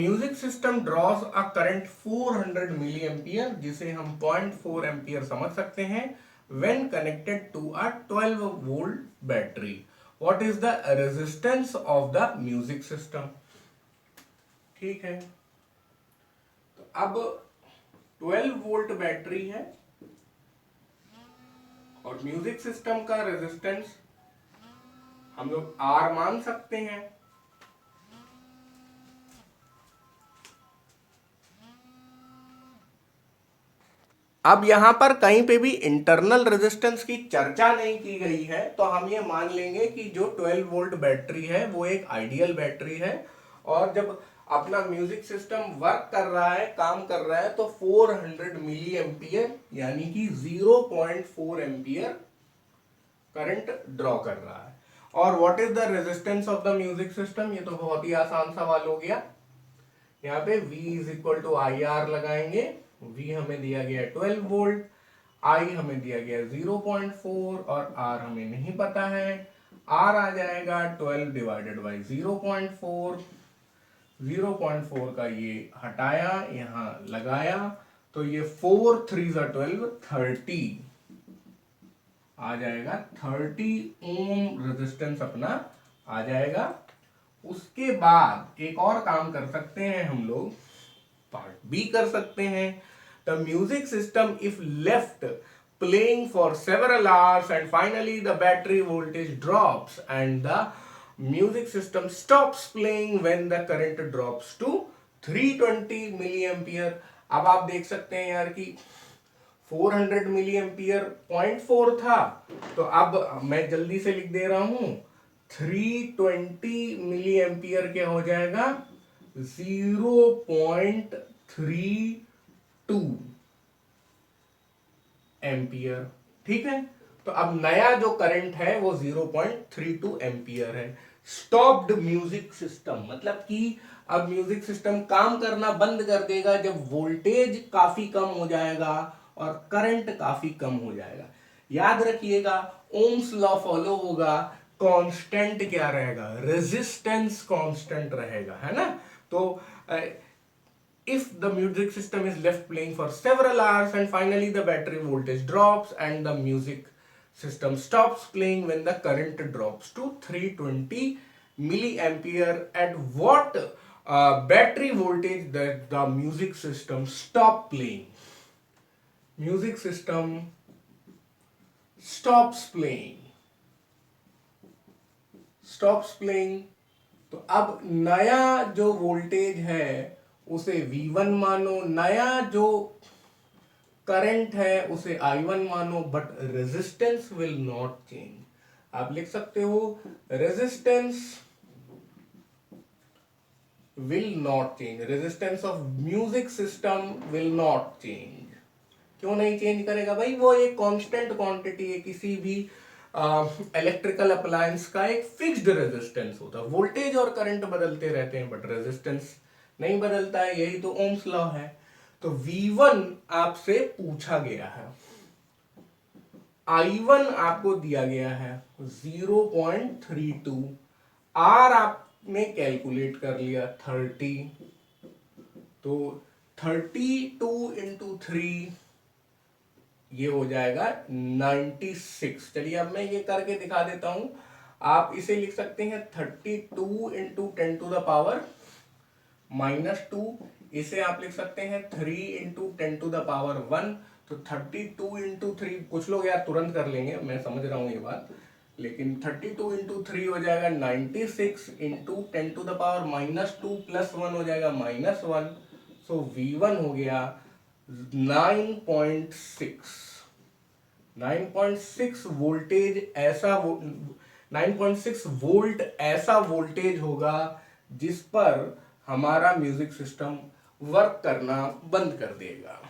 Music system draws a current 400 milliampere, जिसे हम 0.4 ampere समझ सकते हैं, when connected to a 12 volt battery. What is the resistance of the music system? ठीक है, तो अब 12 वोल्ट बैटरी है और म्यूजिक सिस्टम का रेजिस्टेंस हम लोग R मान सकते हैं। अब यहां पर कहीं पे भी इंटरनल रेजिस्टेंस की चर्चा नहीं की गई है, तो हम ये मान लेंगे कि जो 12 वोल्ट बैटरी है वो एक आइडियल बैटरी है, और जब अपना म्यूजिक सिस्टम वर्क कर रहा है, काम कर रहा है, तो 400 मिली एम्पियर यानी कि 0.4 एम्पियर करंट ड्रॉ कर रहा है। और what is the resistance of the music system? ये तो बहुत ही आसान सवाल हो गया। यहाँ पे V is equal to I R लगाएंगे। V हमें दिया गया 12 वोल्ट, I हमें दिया गया 0.4 और R हमें नहीं पता है। R आ जाएगा 12 डिवाइडेड बाई 0.4। 0.4 का ये हटाया, यहाँ लगाया, तो ये 4 3 12 30 आ जाएगा। 30 ओम रेजिस्टेंस अपना आ जाएगा। उसके बाद एक और काम कर सकते हैं हम लोग, पार्ट बी कर सकते हैं। The music system if left playing for several hours and finally the battery voltage drops and the music system stops playing when the current drops to 320 milli ampere. अब आप देख सकते हैं यार कि 400 मिली एम्पियर 0.4 था, तो अब मैं जल्दी से लिख दे रहा हूं, 320 मिली एम्पियर क्या हो जाएगा? 0.32 एम्पियर। ठीक है, तो अब नया जो करंट है वो 0.32 एम्पियर है। स्टॉप्ड म्यूजिक सिस्टम मतलब कि अब म्यूजिक सिस्टम काम करना बंद कर देगा जब वोल्टेज काफी कम हो जाएगा और करंट काफी कम हो जाएगा। याद रखिएगा, ओम्स लॉ फॉलो होगा, कांस्टेंट क्या रहेगा? रेजिस्टेंस कांस्टेंट रहेगा, है ना। तो if the music system is left playing for several hours and finally the battery voltage drops and the music system stops playing when the current drops to 320 milliampere, at what battery voltage that the music system stop playing? Music system stops playing, तो अब नया जो voltage है उसे V1 मानो, नया जो current है उसे I1 मानो, but resistance will not change. आप लिख सकते हो resistance will not change, resistance of music system will not change. क्यों नहीं चेंज करेगा भाई? वो एक कांस्टेंट क्वांटिटी है, किसी भी इलेक्ट्रिकल अप्लायंस का एक फिक्स्ड रेजिस्टेंस होता है। वोल्टेज और करंट बदलते रहते हैं बट रेजिस्टेंस नहीं बदलता है, यही तो ओम्स लॉ है। तो V1 आपसे पूछा गया है, I1 आपको दिया गया है 0.32, R आपने कैलकुलेट कर लिया 30, तो 32 इंटू 3 ये हो जाएगा 96। चलिए अब मैं ये करके दिखा देता हूं। आप इसे लिख सकते हैं 32 इंटू 10 टू द पावर -2, इसे आप लिख सकते हैं 3 इंटू 10 टू द पावर 1। तो 32 इंटू 3, कुछ लोग यार तुरंत कर लेंगे, मैं समझ रहा हूं ये बात, लेकिन 32 इंटू 3 हो जाएगा 96 into 10 to the power -2 plus 1 हो जाएगा -1। सो V1 हो गया 9.6 वोल्टेज, ऐसा 9.6 वोल्ट ऐसा वोल्टेज होगा जिस पर हमारा म्यूजिक सिस्टम वर्क करना बंद कर देगा।